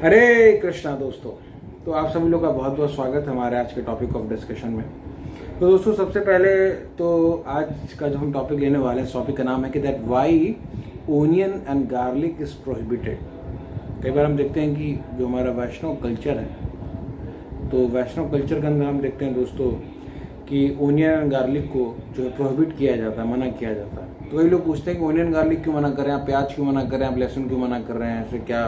हरे कृष्णा दोस्तों। तो आप सभी लोग का बहुत बहुत स्वागत है हमारे आज के टॉपिक ऑफ डिस्कशन में। तो दोस्तों सबसे पहले तो आज का जो हम टॉपिक लेने वाले हैं, टॉपिक का नाम है कि that why onion and garlic is prohibited. कई बार हम देखते हैं कि जो हमारा वैष्णव कल्चर है, तो वैष्णव कल्चर के अंदर हम देखते हैं दोस्तों कि ओनियन एंड गार्लिक को जो है प्रोहिबिट किया जाता है, मना किया जाता है। तो कई लोग पूछते हैं कि ओनियन गार्लिक क्यों मना कर रहे हैं, आप प्याज क्यों मना कर रहे हैं, आप लहसुन क्यों मना कर रहे हैं, ऐसे क्या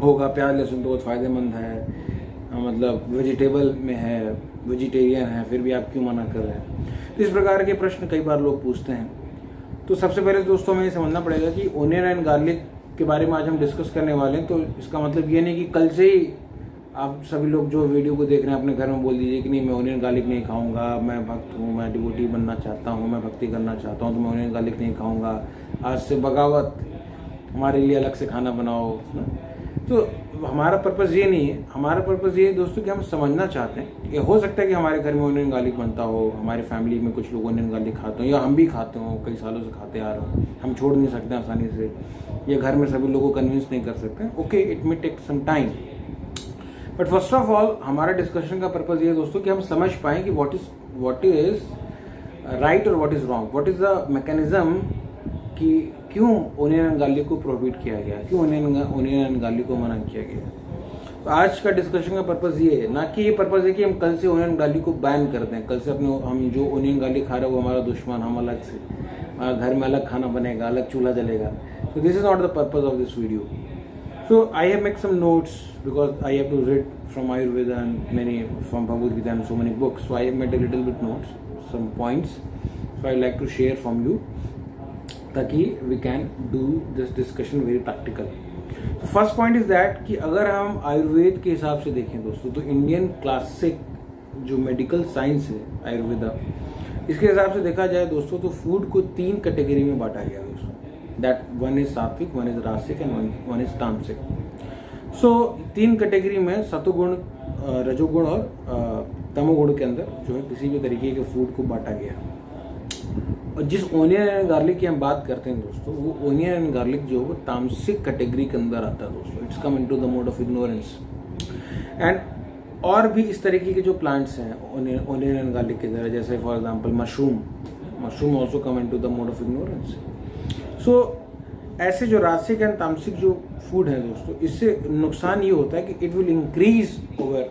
होगा, प्याज लहसुन तो बहुत फ़ायदेमंद है, मतलब वेजिटेबल में है, वेजिटेरियन है, फिर भी आप क्यों मना कर रहे हैं। तो इस प्रकार के प्रश्न कई बार लोग पूछते हैं। तो सबसे पहले दोस्तों हमें ये समझना पड़ेगा कि ओनियन एंड गार्लिक के बारे में आज हम डिस्कस करने वाले हैं। तो इसका मतलब ये नहीं कि कल से ही आप सभी लोग जो वीडियो को देख रहे हैं अपने घर में बोल दीजिए कि नहीं, मैं ओनियन गार्लिक नहीं खाऊंगा, मैं भक्त हूँ, मैं डिवोटी बनना चाहता हूँ, मैं भक्ति करना चाहता हूँ, तो मैं ओनियन गार्लिक नहीं खाऊंगा, आज से बगावत, हमारे लिए अलग से खाना बनाओ। तो हमारा पर्पज़ ये नहीं है। हमारा पर्पज़ ये है दोस्तों कि हम समझना चाहते हैं कि हो सकता है कि हमारे घर में ओनियन गार्लिक बनता हो, हमारे फैमिली में कुछ लोग ओनियन गार्लिक खाते हो, या हम भी खाते हो, कई सालों से खाते आ रहे हो, हम छोड़ नहीं सकते आसानी से, या घर में सभी लोगों को कन्विंस नहीं कर सकते। Okay, it may take some time, but first of all हमारा डिस्कशन का पर्पज़ ये है दोस्तों कि हम समझ पाएँ कि व्हाट इज राइट और what is wrong, what is the mechanism कि क्यों ओनियन एंड गार्लिक को प्रोहिबिट किया गया, क्यों ओनियन एंड गार्लिक को मना किया गया। तो आज का डिस्कशन का पर्पज़ ये है, ना कि ये पर्पज़ है कि हम कल से ओनियन गार्लिक को बैन कर दें, कल से अपने हम जो ओनियन गार्लिक खा रहे हैं वो हमारा दुश्मन, हम अलग से घर में अलग खाना बनेगा, अलग चूल्हा जलेगा। So this is not the purpose of this video. So I have made some notes because I have to read from Ayurveda and from Bhagavad Gita and so many books. So I have made a little bit notes, some points. So I like to share from you, ताकि we can do this discussion very practical. So first point is that कि अगर हम आयुर्वेद के हिसाब से देखें दोस्तों, तो इंडियन क्लासिक जो मेडिकल साइंस है आयुर्वेदा, इसके हिसाब से देखा जाए दोस्तों तो फूड को 3 कैटेगरी में बांटा गया दोस्तों। That one is sattvic, one is rajasic and one is tamasic. So 3 category में सतोगुण, रजोगुण और तमोगुण के अंदर जो है किसी भी तरीके के फूड को बांटा गया। और जिस ओनियन एंड गार्लिक की हम बात करते हैं दोस्तों, वो ओनियन एंड गार्लिक जो है वो तामसिक कैटेगरी के अंदर आता है दोस्तों। It's come into the mode of ignorance. And और भी इस तरीके के जो प्लांट्स हैं ओनियन एंड गार्लिक की तरह, जैसे for example mushroom also come into the mode of ignorance. So ऐसे जो रासिक एंड तामसिक जो फूड है दोस्तों, इससे नुकसान ये होता है कि it will increase over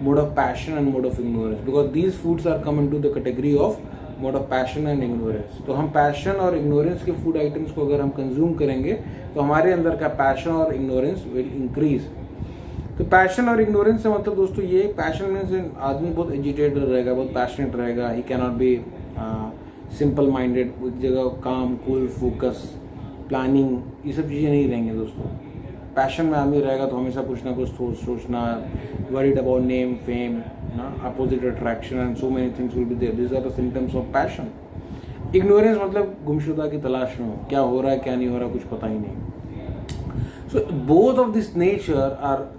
mode of passion and mode of ignorance, because these foods are come into the category of mode of passion and ignorance. तो हम पैशन और इग्नोरेंस के फूड आइटम्स को अगर हम कंज्यूम करेंगे तो हमारे अंदर का पैशन और इग्नोरेंस विल इंक्रीज। तो पैशन और इग्नोरेंस से मतलब दोस्तों ये, पैशन मीन्स आदमी बहुत एजिटेटेड रहेगा, बहुत पैशनेट रहेगा, he can not be simple minded, एक जगह काम, कूल, फोकस, प्लानिंग, ये सब चीज़ें नहीं रहेंगे दोस्तों। पैशन में आदमी रहेगा तो हमेशा कुछ ना कुछ सोचना, worried about name, fame, opposite attraction and so many things will be there. This are the symptoms of passion. Ignorance मतलब गुमशुदा की तलाश में हो, क्या हो रहा है क्या नहीं हो रहा कुछ पता ही नहीं। So both of this nature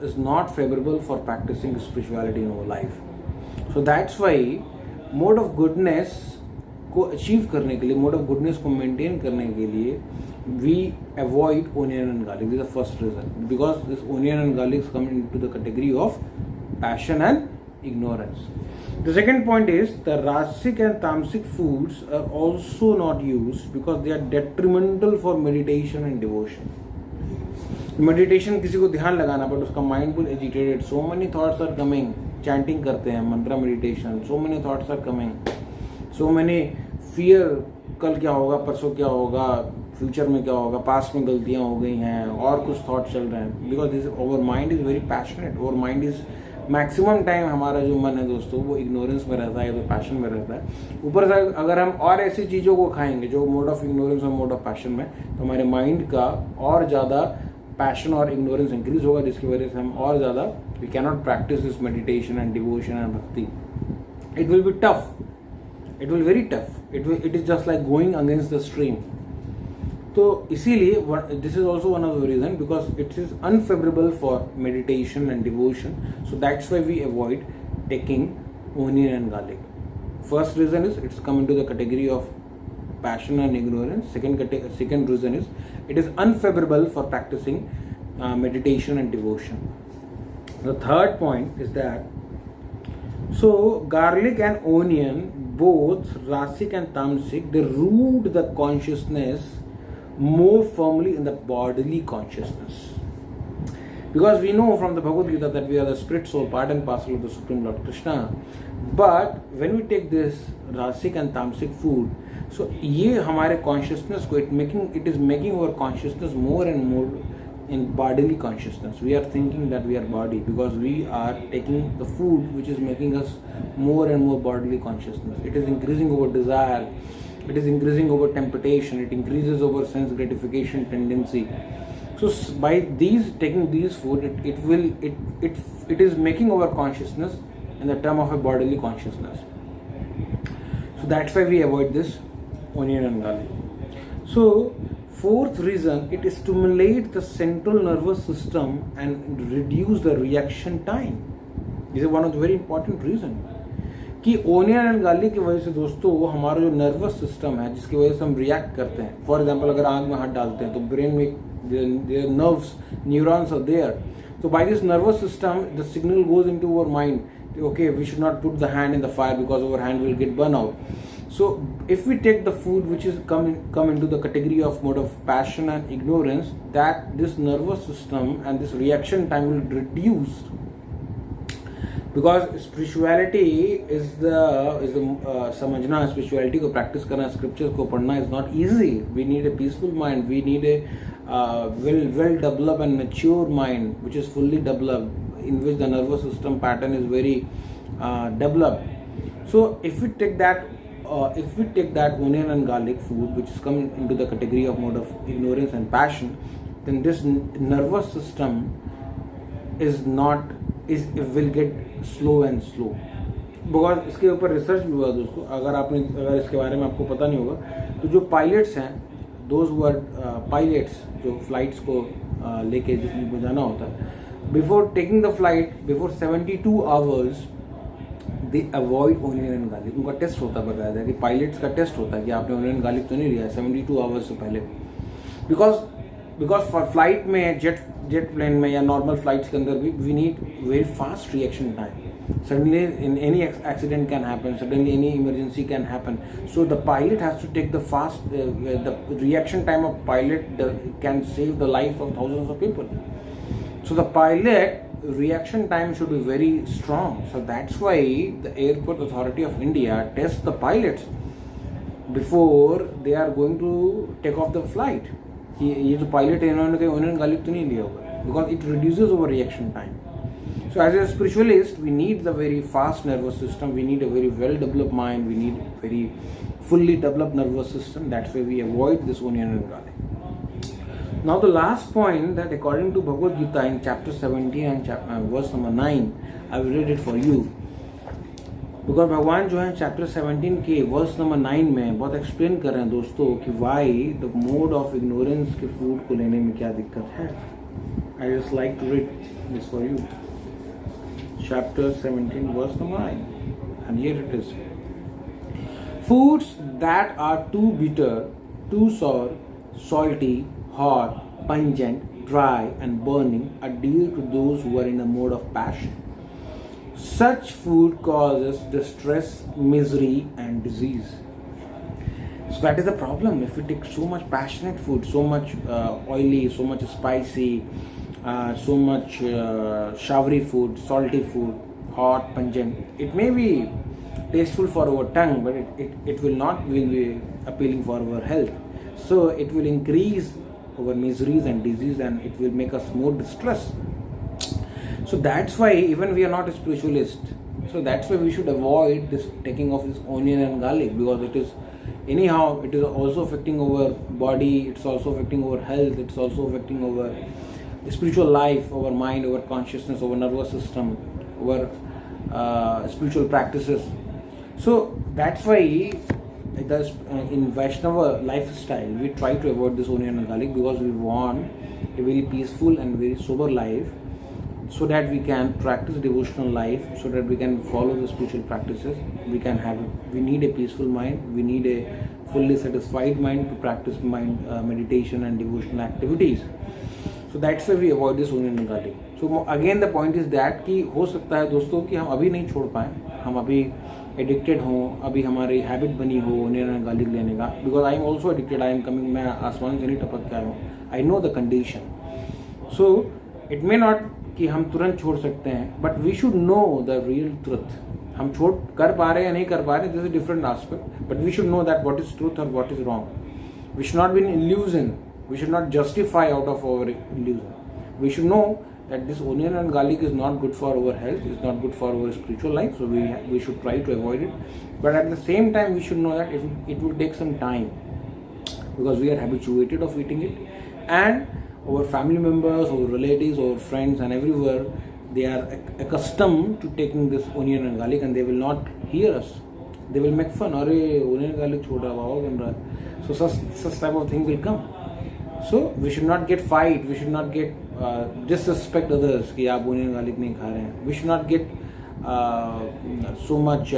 is not favorable for practicing spirituality in our life. So that's why mode of goodness को अचीव करने के लिए, मोड ऑफ गुडनेस को मेंटेन करने के लिए we avoid onion and garlic. This is the first reason, because this onion and garlic come into the category of passion and ignorance. The second point is the rasic and tamasic foods are also not used because they are detrimental for meditation and devotion. Meditation किसी को ध्यान लगाना, but उसका mind full agitated, so many thoughts are coming, chanting करते हैं mantra meditation, so many thoughts are coming, so many fear, कल क्या होगा, परसों क्या होगा, फ्यूचर में क्या होगा, पास्ट में गलतियां हो गई हैं, और कुछ थॉट चल रहे हैं, because this over mind is very passionate. Over mind is maximum time हमारा जो मन है दोस्तों वो इग्नोरेंस में रहता है या तो पैशन में रहता है। ऊपर से अगर हम और ऐसी चीज़ों को खाएंगे जो मोड ऑफ इग्नोरेंस और मोड ऑफ पैशन में, तो हमारे माइंड का और ज़्यादा पैशन और इग्नोरेंस इंक्रीज होगा, जिसकी वजह से हम और ज़्यादा we can not practise this meditation and devotion and bhakti. It will be tough, it will very tough, it is just like going against the stream. तो इसीलिए this is also one of the reason, because it is unfavourable for meditation and devotion. So that's why we avoid taking onion and garlic. First reason is it's come into the category of passion and ignorance. Second reason is it is unfavorable for practicing meditation and devotion. The third point is that so garlic and onion, both rasic and tamasic, they root the consciousness more firmly in the bodily consciousness. Because we know from the Bhagavad Gita that we are the spirit soul, part and parcel of the Supreme Lord Krishna. But when we take this rasic and tamasic food, so ये हमारे consciousness को it is making our consciousness more and more in bodily consciousness. We are thinking that we are body because we are taking the food which is making us more and more bodily consciousness. It is increasing our desire, it is increasing our temptation, it increases our sense gratification tendency. So by taking these food, it is making our consciousness in the term of a bodily consciousness. So that's why we avoid this onion and garlic. So fourth reason, it stimulates the central nervous system and reduce the reaction time. This is one of the very important reason. कि onion and garlic की वजह से दोस्तों हमारा जो nervous system है जिसकी वजह से हम रिएक्ट करते हैं. फॉर एग्जांपल अगर आंख में हाथ डालते हैं तो ब्रेन में nerves neurons are there. So by this nervous system, the signal goes into our mind. Okay, we should not put the hand in the fire because our hand will get burned out. So if we take the food which is come into the category of mode of passion and ignorance, that this nervous system and this reaction time will reduce. Because spirituality is the समझना, spirituality को practice करना, scriptures को पढ़ना is not easy. We need a peaceful mind. We need a well developed and mature mind which is fully developed, in which the nervous system pattern is very developed. So if we take that onion and garlic food which is coming into the category of mode of ignorance and passion, then this nervous system will get slow and slow. Because इसके ऊपर research भी हुआ दोस्तों. अगर इसके बारे में आपको पता नहीं होगा तो जो पायलट्स हैं, those who are pilots जो फ्लाइट्स को लेके जिनको जाना होता है, before taking the flight, before 72 hours they avoid onion and garlic. उनका टेस्ट होता है, बताया था कि पायलट्स का टेस्ट होता है कि आपने onion and garlic तो नहीं लिया है 72 hours से पहले. बिकॉज फॉर फ्लाइट में जेट प्लेन में या नॉर्मल फ्लाइट्स के अंदर भी we need very fast reaction time. Suddenly any accident can happen, suddenly any emergency can happen. So the pilot has to take the the reaction time of pilot can save the life of thousands of people. So the pilot reaction time should be very strong. So that's why the Airport Authority of India tests the pilots before they are going to take off the flight. ये जो pilot है इन्होंने कहीं onion garlic तो नहीं लिया होगा, because it reduces our reaction time. So as a spiritualist, we need the very fast nervous system, we need a very well developed mind, we need a very fully developed nervous system. That's why we avoid this onion and garlic. Now the last point, that according to Bhagavad Gita in chapter 17 and verse number 9, I will read it for you. Because भगवान जो है chapter 17 के verse number 9 में बहुत explain कर रहे हैं दोस्तों कि why the mode of ignorance के फूड को लेने में क्या दिक्कत है. I just like to read this for you. Chapter 17 verse number 9 and here it is. Foods that are too bitter, too sour, salty, hot, pungent, dry and burning are dear to those who are in a mode of passion. Such food causes distress, misery and disease. So that is the problem. If we take so much passionate food, so much oily, so much spicy, so much savory food, salty food, hot, pungent, it may be tasteful for our tongue, but it will be appealing for our health. So it will increase our miseries and disease, and it will make us more distressed. So that's why even we are not a spiritualist. So that's why we should avoid this taking of this onion and garlic, because it is also affecting our body, it's also affecting our health, it's also affecting our spiritual life, our mind, our consciousness, our nervous system, our spiritual practices. So that's why in Vaishnava lifestyle we try to avoid this onion and garlic, because we want a very peaceful and very sober life, so that we can practice devotional life, so that we can follow the spiritual practices. We need a peaceful mind, we need a fully satisfied mind to practice meditation and devotional activities. So that's way we avoid this onion and garlic. So again the point is that कि हो सकता है दोस्तों कि हम अभी नहीं छोड़ पाएँ, हम अभी एडिक्टेड हों, अभी हमारी हैबिट बनी हो ओनियन एंड गार्लिक लेने का. Because I am also addicted, I am coming, मैं आसमान से नहीं टपक के आया हूँ. I know the condition. So it may not कि हम तुरंत छोड़ सकते हैं, but we should know the real truth. हम छोड़ कर पा रहे हैं या नहीं कर पा रहे, this is different aspect, but we should know that what is truth और what is wrong. We should not be in illusion, we should not justify out of our illusion. We should know that this onion and garlic is not good for our health, is not good for our spiritual life, so we should try to avoid it. But at the same time we should know that it will take some time, because we are habituated of eating it, and our family members, our relatives, our friends and everywhere, they are accustomed to taking this onion and garlic, and they will not hear us. They will make fun, अरे onion and garlic छोड़ रहा है, बन रहा है. So such type of thing will come. So we should not get fight, we should not get disrespect others कि आप onion garlic नहीं खा रहे हैं. We should not get so much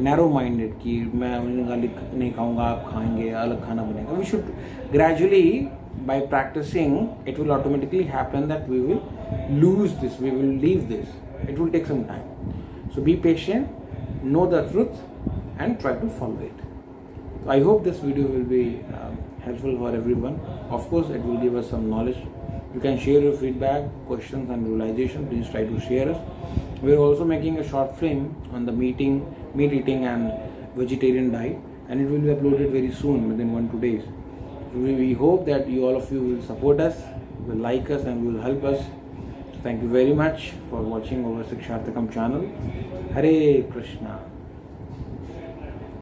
narrow minded कि मैं ओनियन गार्लिक नहीं खाऊंगा, आप खाएंगे, अलग खाना बनेगा. We should gradually, by practicing, it will automatically happen that we will lose this, we will leave this. It will take some time. So be patient, know the truth and try to follow it. So I hope this video will be helpful for everyone. Of course, it will give us some knowledge. You can share your feedback, questions and realization. Please try to share us. We are also making a short film on the meat eating and vegetarian diet, and it will be uploaded very soon, within 1-2 days. So we hope that all of you will support us, will like us and will help us. Thank you very much for watching our Shiksharthakam channel. Hare Krishna.